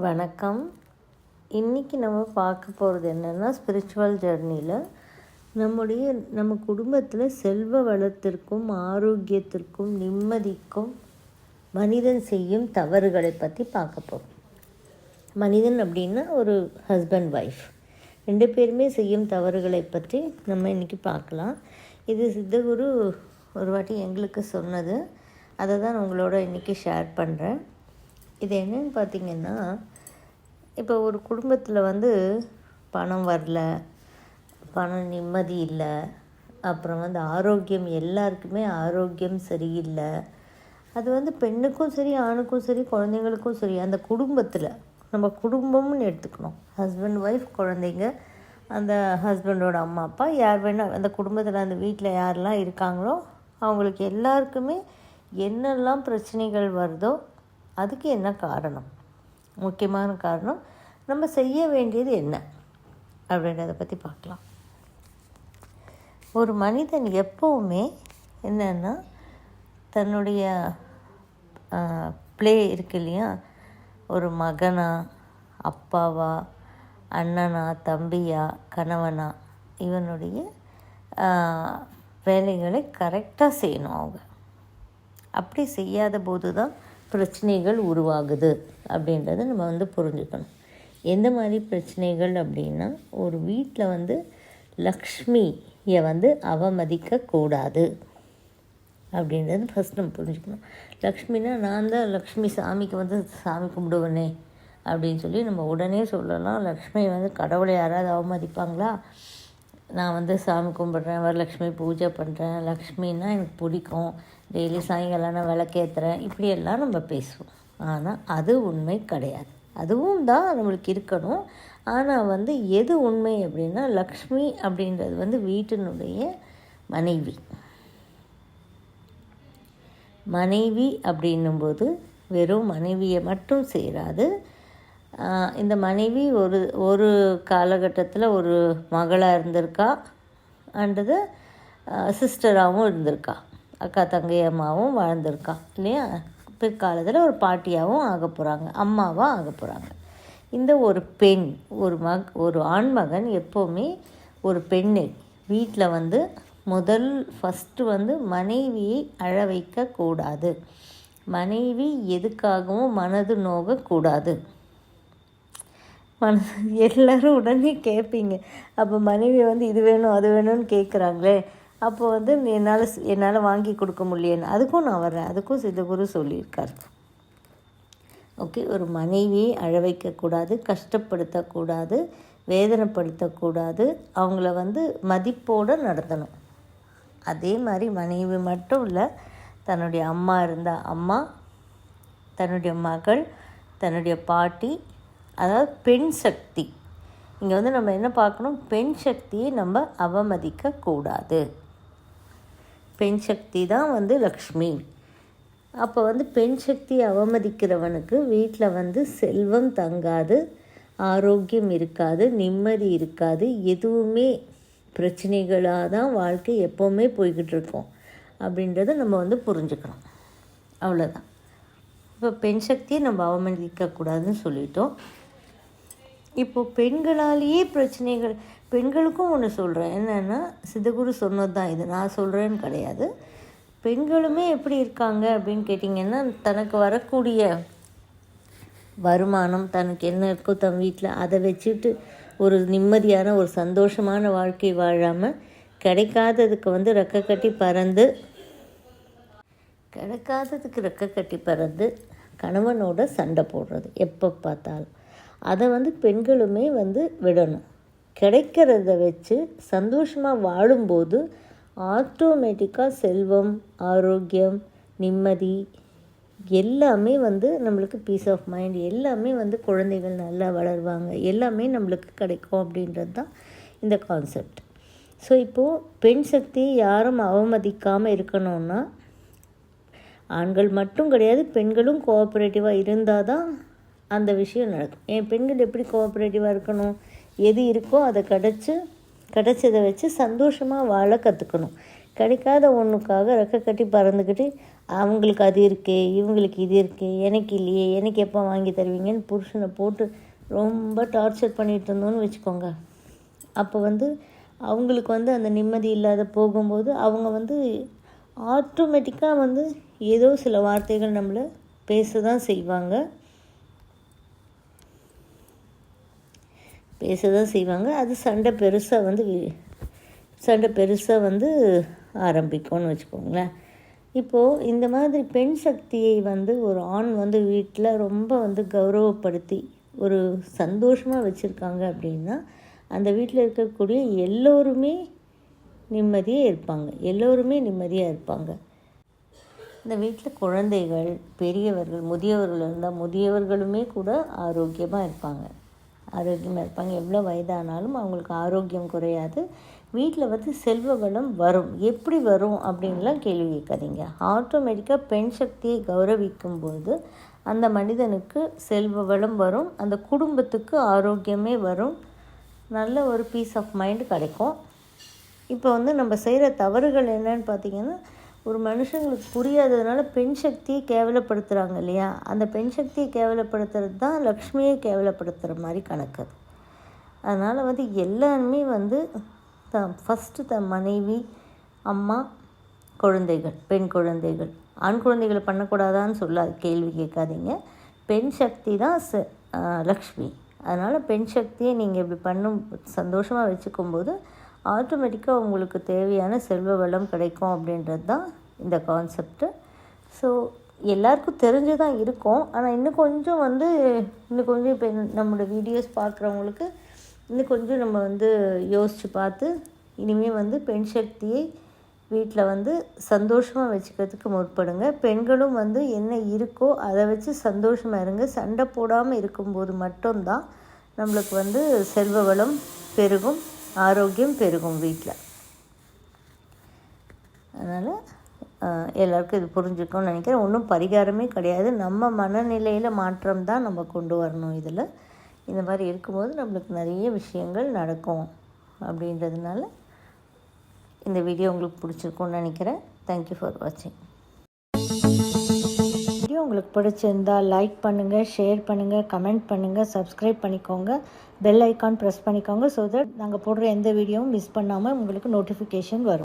வணக்கம். இன்றைக்கி நம்ம பார்க்க போகிறது என்னென்னா, ஸ்பிரிச்சுவல் ஜர்னியில் நம்ம குடும்பத்தில் செல்வ வளத்திற்கும் ஆரோக்கியத்திற்கும் நிம்மதிக்கும் மனிதன் செய்யும் தவறுகளை பற்றி பார்க்க போகிறோம். மனிதன் அப்படின்னா ஒரு ஹஸ்பண்ட் ஒய்ஃப் 2 பேருமே செய்யும் தவறுகளை பற்றி நம்ம இன்றைக்கி பார்க்கலாம். இது சித்தகுரு ஒரு வாட்டி எங்களுக்கு சொன்னது, அதை தான் உங்களோட இன்றைக்கி ஷேர் பண்ணுறேன். இது என்னென்னு பார்த்திங்கன்னா, இப்போ ஒரு குடும்பத்தில் பணம் வரல, பணம் நிம்மதி இல்லை, அப்புறம் ஆரோக்கியம், எல்லாருக்குமே ஆரோக்கியம் சரியில்லை. அது பெண்ணுக்கும் சரி, ஆணுக்கும் சரி, குழந்தைங்களுக்கும் சரி, அந்த குடும்பத்தில் நம்ம குடும்பம்னு எடுத்துக்கணும். ஹஸ்பண்ட் ஒய்ஃப், குழந்தைங்க, அந்த ஹஸ்பண்டோட அம்மா அப்பா, யார் வேணால் அந்த குடும்பத்தில் அந்த வீட்டில் யாரெல்லாம் இருக்காங்களோ அவங்களுக்கு எல்லாருக்குமே என்னெல்லாம் பிரச்சனைகள் வருதோ அதுக்கு என்ன காரணம், முக்கியமான காரணம், நம்ம செய்ய வேண்டியது என்ன அப்படின்றத பற்றி பார்க்கலாம். ஒரு மனிதன் எப்போவுமே என்னென்னா, தன்னுடைய ப்ளே இருக்கு இல்லையா, ஒரு மகனா, அப்பாவா, அண்ணனா, தம்பியா, கணவனா, இவனுடைய வேலைகளை கரெக்டாக செய்யணும். அவங்க அப்படி செய்யாத போது தான் பிரச்சனைகள் உருவாகுது அப்படின்றத நம்ம புரிஞ்சுக்கணும். எந்த மாதிரி பிரச்சனைகள் அப்படின்னா, ஒரு வீட்டில் லக்ஷ்மியை அவமதிக்கக்கூடாது அப்படின்றது ஃபஸ்ட் நம்ம புரிஞ்சுக்கணும். லக்ஷ்மினா, நான் தான் லக்ஷ்மி, சாமிக்கு சாமி கும்பிடுவனே அப்படின்னு சொல்லி நம்ம உடனே சொல்லலாம். லக்ஷ்மி கடவுளை யாராவது அவமதிப்பாங்களா? நான் சாமி கும்பிட்றேன், வரலக்ஷ்மி பூஜை பண்ணுறேன், லக்ஷ்மின்னா எனக்கு பிடிக்கும், டெய்லி சாயங்காலம் நான் விளக்கேற்றுறேன், இப்படியெல்லாம் நம்ம பேசுவோம். ஆனால் அது உண்மை கிடையாது. அதுவும் தான் நம்மளுக்கு இருக்கணும். ஆனால் எது உண்மை அப்படின்னா, லக்ஷ்மி அப்படின்றது வீட்டினுடைய மனைவி. மனைவி அப்படின்னும்போது வெறும் மனைவியை மட்டும் செய்கிறாது. இந்த மனைவி ஒரு காலகட்டத்தில் ஒரு மகளாக இருந்திருக்கா, அண்டது சிஸ்டராகவும் இருந்திருக்கா, அக்கா தங்கையம்மாவும் வாழ்ந்திருக்கா இல்லையா. பிற்காலத்தில் ஒரு பாட்டியாகவும் ஆக போகிறாங்க, அம்மாவாக ஆக போகிறாங்க. இந்த ஒரு பெண், ஒரு ஆண்மகன் எப்போவுமே ஒரு பெண்ணை வீட்டில் ஃபஸ்ட்டு மனைவியை அழ வைக்கக்கூடாது. மனைவி எதுக்காகவும் மனது நோகக்கூடாது. எல்லோரும் உடனே கேட்பீங்க, அப்போ மனைவி இது வேணும் அது வேணும்னு கேட்குறாங்களே, அப்போ என்னால் வாங்கி கொடுக்க முடியலன்னு, அதுக்கும் நான் வர்றேன். அதுக்கும் சித்தகுரு சொல்லியிருக்காரு. ஓகே, ஒரு மனைவியை அழ வைக்கக்கூடாது, கஷ்டப்படுத்தக்கூடாது, வேதனைப்படுத்தக்கூடாது, அவங்கள மதிப்போடு நடத்தணும். அதே மாதிரி மனைவி மட்டும் இல்லை, தன்னுடைய அம்மா இருந்தால் அம்மா, தன்னுடைய மகள், தன்னுடைய பாட்டி, அதாவது பெண் சக்தி. இங்கே நம்ம என்ன பார்க்கணும், பெண் சக்தியை நம்ம அவமதிக்கக்கூடாது. பெண் சக்தி தான் லக்ஷ்மி. அப்போ பெண் சக்தியை அவமதிக்கிறவனுக்கு வீட்டில் செல்வம் தங்காது, ஆரோக்கியம் இருக்காது, நிம்மதி இருக்காது, எதுவுமே பிரச்சனைகளாக தான் வாழ்க்கை எப்போவுமே போய்கிட்டு இருக்கோம் அப்படின்றத நம்ம புரிஞ்சுக்கணும். அவ்வளோதான். இப்போ பெண் சக்தியை நம்ம அவமதிக்கக்கூடாதுன்னு சொல்லிட்டோம். இப்போது பெண்களாலேயே பிரச்சனைகள், பெண்களுக்கும் ஒன்று சொல்கிறேன், என்னென்னா சித்தகுரு சொன்னது தான் இது, நான் சொல்கிறேன்னு கிடையாது. பெண்களுமே எப்படி இருக்காங்க அப்படின்னு கேட்டிங்கன்னா, தனக்கு வரக்கூடிய வருமானம், தனக்கு என்ன இருக்கோ தன் வீட்டில் அதை வச்சுட்டு ஒரு நிம்மதியான ஒரு சந்தோஷமான வாழ்க்கை வாழாமல், கிடைக்காததுக்கு ரெக்கை கட்டி பறந்து கணவனோட சண்டை போடுறது எப்போ பார்த்தாலும், அதை பெண்களுமே விடணும். கிடைக்கிறத வச்சு சந்தோஷமாக வாழும்போது ஆட்டோமேட்டிக்காக செல்வம், ஆரோக்கியம், நிம்மதி எல்லாமே நம்மளுக்கு பீஸ் ஆஃப் மைண்ட் எல்லாமே குழந்தைகள் நல்லா வளருவாங்க, எல்லாமே நம்மளுக்கு கிடைக்கும் அப்படின்றது தான் இந்த கான்செப்ட். ஸோ இப்போது பெண் சக்தியை யாரும் அவமதிக்காமல் இருக்கணும்னா, ஆண்கள் மட்டும் கிடையாது, பெண்களும் கோஆப்ரேட்டிவாக இருந்தால் தான் அந்த விஷயம் நடக்கும். பெண்கள் எப்படி கோஆப்ரேட்டிவாக இருக்கணும், எது இருக்கோ அதை கிடைச்சதை வச்சு சந்தோஷமாக வாழ கற்றுக்கணும். கிடைக்காத ஒன்றுக்காக ரெக்கை கட்டி பறந்துக்கிட்டு அவங்களுக்கு அது இருக்கே, இவங்களுக்கு இது இருக்கே, எனக்கு இல்லையே, எனக்கு எப்போ வாங்கி தருவீங்கன்னு புருஷனை போட்டு ரொம்ப டார்ச்சர் பண்ணிகிட்டு இருந்தோன்னு வச்சுக்கோங்க. அப்போ வந்து அவங்களுக்கு வந்து அந்த நிம்மதி இல்லாத போகும்போது அவங்க ஆட்டோமேட்டிக்காக ஏதோ சில வார்த்தைகள் நம்மளை பேச தான் செய்வாங்க. அது சண்டை பெருசாக ஆரம்பிக்கும்னு வச்சுக்கோங்களேன். இப்போது இந்த மாதிரி பெண் சக்தியை ஒரு ஆண் வீட்டில் ரொம்ப கௌரவப்படுத்தி ஒரு சந்தோஷமாக வச்சுருக்காங்க அப்படின்னா அந்த வீட்டில் இருக்கக்கூடிய எல்லோருமே நிம்மதியாக இருப்பாங்க. இந்த வீட்டில் குழந்தைகள், பெரியவர்கள், முதியவர்கள் இருந்தால் முதியவர்களுமே கூட ஆரோக்கியமாக இருப்பாங்க. எவ்வளோ வயதானாலும் அவங்களுக்கு ஆரோக்கியம் குறையாது. வீட்டில் செல்வ வளம் வரும். எப்படி வரும் அப்படின்லாம் கேள்வி கேட்காதீங்க. ஆட்டோமேட்டிக்காக பெண் சக்தியை கௌரவிக்கும்போது அந்த மனிதனுக்கு செல்வ வளம் வரும், அந்த குடும்பத்துக்கு ஆரோக்கியமே வரும், நல்ல ஒரு பீஸ் ஆஃப் மைண்டு கிடைக்கும். இப்போ நம்ம செய்கிற தவறுகள் என்னன்னு பார்த்திங்கன்னா, ஒரு மனுஷங்களுக்கு புரியாததுனால பெண் சக்தியை கேவலப்படுத்துகிறாங்க இல்லையா? அந்த பெண் சக்தியை கேவலப்படுத்துறது தான் லக்ஷ்மியை கேவலப்படுத்துகிற மாதிரி கணக்கு. அதனால் எல்லாருமே ஃபஸ்ட்டு தன் மனைவி, அம்மா, குழந்தைகள், பெண் குழந்தைகள், ஆண் குழந்தைகளை பண்ணக்கூடாதான்னு கேள்வி கேட்காதீங்க. பெண் சக்தி தான் லக்ஷ்மி. அதனால் பெண் சக்தியை நீங்கள் இப்படி சந்தோஷமாக வச்சுக்கும்போது ஆட்டோமேட்டிக்காக உங்களுக்கு தேவையான செல்வ வளம் கிடைக்கும் அப்படின்றது தான் இந்த கான்செப்டு. ஸோ எல்லாருக்கும் தெரிஞ்சு தான் இருக்கும். ஆனால் இன்னும் கொஞ்சம் இப்போ நம்மளோட வீடியோஸ் பார்க்குறவங்களுக்கு இன்னும் கொஞ்சம் நம்ம யோசித்து பார்த்து இனிமேல் பெண் சக்தியை வீட்டில் சந்தோஷமாக வச்சுக்கிறதுக்கு முற்படுங்க. பெண்களும் என்ன இருக்கோ அதை வச்சு சந்தோஷமாக இருங்க. சண்டை போடாமல் இருக்கும்போது மட்டும்தான் நம்மளுக்கு செல்வ வளம் பெருகும், ஆரோக்கியம் பெருகும் வீட்டில். அதனால் எல்லாருக்கும் இது புரிஞ்சுக்கணும்னு நினைக்கிறேன். ஒன்றும் பரிகாரமே கிடையாது. நம்ம மனநிலையில் மாற்றம் தான் நம்ம கொண்டு வரணும். இதில் இந்த மாதிரி இருக்கும்போது நம்மளுக்கு நிறைய விஷயங்கள் நடக்கும். அப்படின்றதுனால இந்த வீடியோ உங்களுக்கு பிடிச்சிருக்கும்னு நினைக்கிறேன். தேங்க்யூ ஃபார் வாட்சிங். வீடியோ உங்களுக்கு பிடிச்சிருந்தால் லைக் பண்ணுங்கள், ஷேர் பண்ணுங்கள், கமெண்ட் பண்ணுங்கள், சப்ஸ்கிரைப் பண்ணிக்கோங்க, பெல் ஐக்கான் ப்ரெஸ் பண்ணிக்கோங்க. ஸோ தட் நாங்கள் போடுற எந்த வீடியோவும் மிஸ் பண்ணாமல் உங்களுக்கு நோட்டிஃபிகேஷன் வரும்.